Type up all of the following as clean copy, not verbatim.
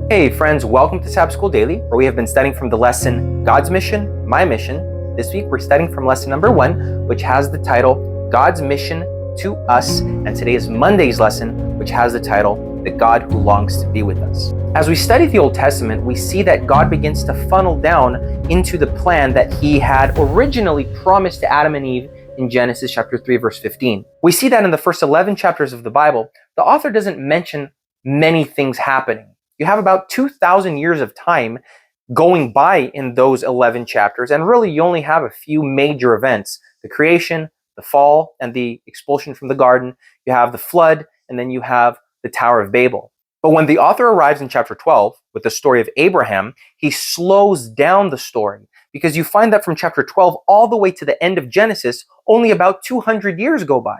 Hey friends, welcome to Sabbath School Daily, where we have been studying from the lesson, God's Mission, My Mission. This week we're studying from lesson number 1, which has the title, God's Mission to Us. And today is Monday's lesson, which has the title, The God Who Longs to Be With Us. As we study the Old Testament, we see that God begins to funnel down into the plan that He had originally promised to Adam and Eve in Genesis chapter 3, verse 15. We see that in the first 11 chapters of the Bible, the author doesn't mention many things happening. You have about 2,000 years of time going by in those 11 chapters, and really you only have a few major events: the creation, the fall, and the expulsion from the garden. You have the flood, and then you have the Tower of Babel. But when the author arrives in chapter 12 with the story of Abraham, he slows down the story, because you find that from chapter 12 all the way to the end of Genesis, only about 200 years go by.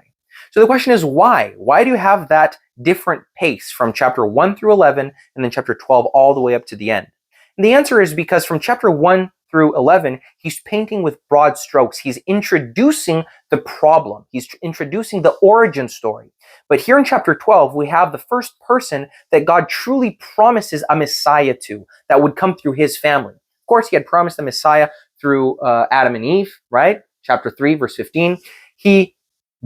So the question is, why? Why do you have that different pace from chapter 1 through 11 and then chapter 12 all the way up to the end? And the answer is because from chapter 1 through 11, he's painting with broad strokes. He's introducing the problem. He's introducing the origin story. But here in chapter 12, we have the first person that God truly promises a Messiah to, that would come through his family. Of course, he had promised a Messiah through Adam and Eve, right? Chapter 3, verse 15. He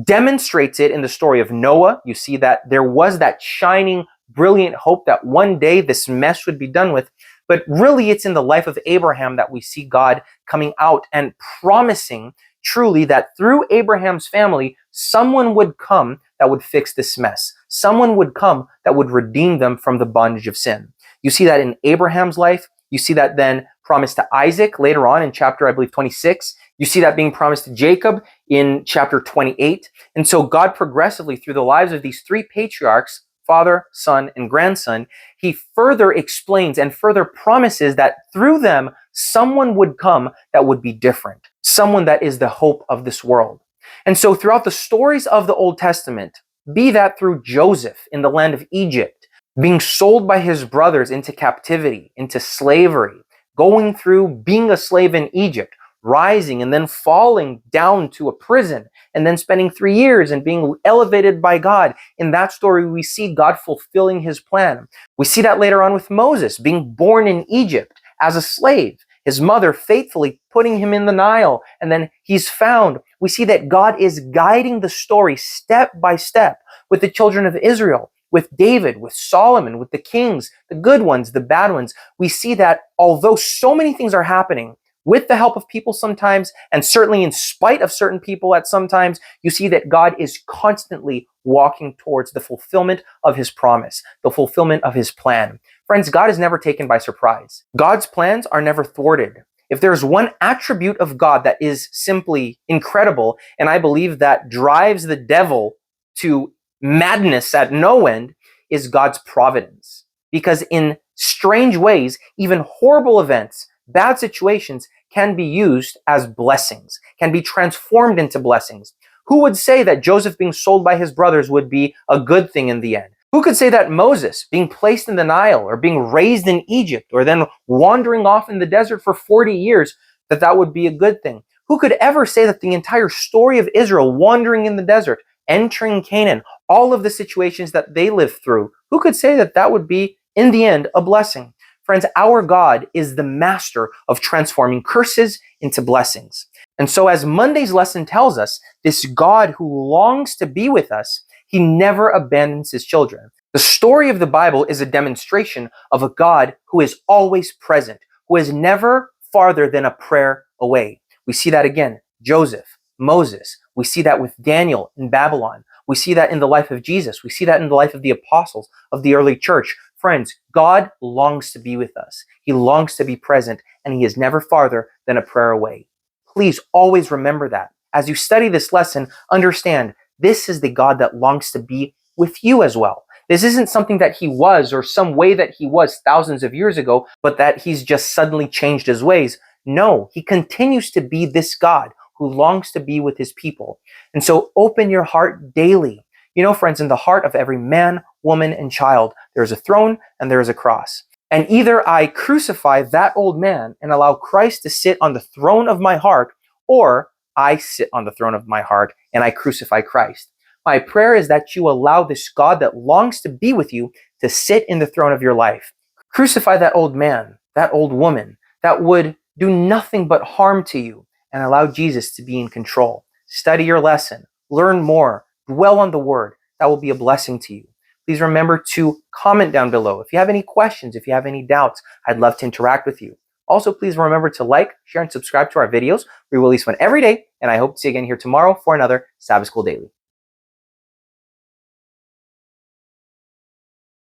demonstrates it in the story of Noah. You see that there was that shining, brilliant hope that one day this mess would be done with. But really, it's in the life of Abraham that we see God coming out and promising truly that through Abraham's family, someone would come that would fix this mess. Someone would come that would redeem them from the bondage of sin. You see that in Abraham's life. You see that then promised to Isaac later on in chapter, I believe, 26. You see that being promised to Jacob in chapter 28. And so God progressively, through the lives of these three patriarchs, father, son, and grandson, he further explains and further promises that through them, someone would come that would be different. Someone that is the hope of this world. And so throughout the stories of the Old Testament, be that through Joseph in the land of Egypt, being sold by his brothers into captivity, into slavery, going through being a slave in Egypt, rising and then falling down to a prison, and then spending 3 years and being elevated by God. In that story, we see God fulfilling his plan. We see that later on with Moses, being born in Egypt as a slave, his mother faithfully putting him in the Nile, and then he's found. We see that God is guiding the story step by step with the children of Israel, with David, with Solomon, with the kings, the good ones, the bad ones. We see that although so many things are happening, with the help of people sometimes, and certainly in spite of certain people at sometimes, you see that God is constantly walking towards the fulfillment of his promise, the fulfillment of his plan. Friends, God is never taken by surprise. God's plans are never thwarted. If there's one attribute of God that is simply incredible, and I believe that drives the devil to madness at no end, is God's providence. Because in strange ways, even horrible events, bad situations can be used as blessings, can be transformed into blessings. Who would say that Joseph being sold by his brothers would be a good thing in the end? Who could say that Moses being placed in the Nile or being raised in Egypt or then wandering off in the desert for 40 years, that would be a good thing? Who could ever say that the entire story of Israel wandering in the desert, entering Canaan, all of the situations that they lived through, who could say that would be, in the end, a blessing? Friends, our God is the master of transforming curses into blessings. And so as Monday's lesson tells us, this God who longs to be with us, he never abandons his children. The story of the Bible is a demonstration of a God who is always present, who is never farther than a prayer away. We see that again, Joseph, Moses. We see that with Daniel in Babylon. We see that in the life of Jesus. We see that in the life of the apostles of the early church. Friends, God longs to be with us. He longs to be present, and he is never farther than a prayer away. Please always remember that. As you study this lesson, understand this is the God that longs to be with you as well. This isn't something that he was or some way that he was thousands of years ago, but that he's just suddenly changed his ways. No, he continues to be this God who longs to be with his people. And so open your heart daily. You know, friends, in the heart of every man, woman, and child, there is a throne and there is a cross. And either I crucify that old man and allow Christ to sit on the throne of my heart, or I sit on the throne of my heart and I crucify Christ. My prayer is that you allow this God that longs to be with you to sit in the throne of your life. Crucify that old man, that old woman that would do nothing but harm to you, and allow Jesus to be in control. Study your lesson, learn more, dwell on the word. That will be a blessing to you. Please remember to comment down below. If you have any questions, if you have any doubts, I'd love to interact with you. Also, please remember to like, share, and subscribe to our videos. We release one every day, and I hope to see you again here tomorrow for another Sabbath School Daily.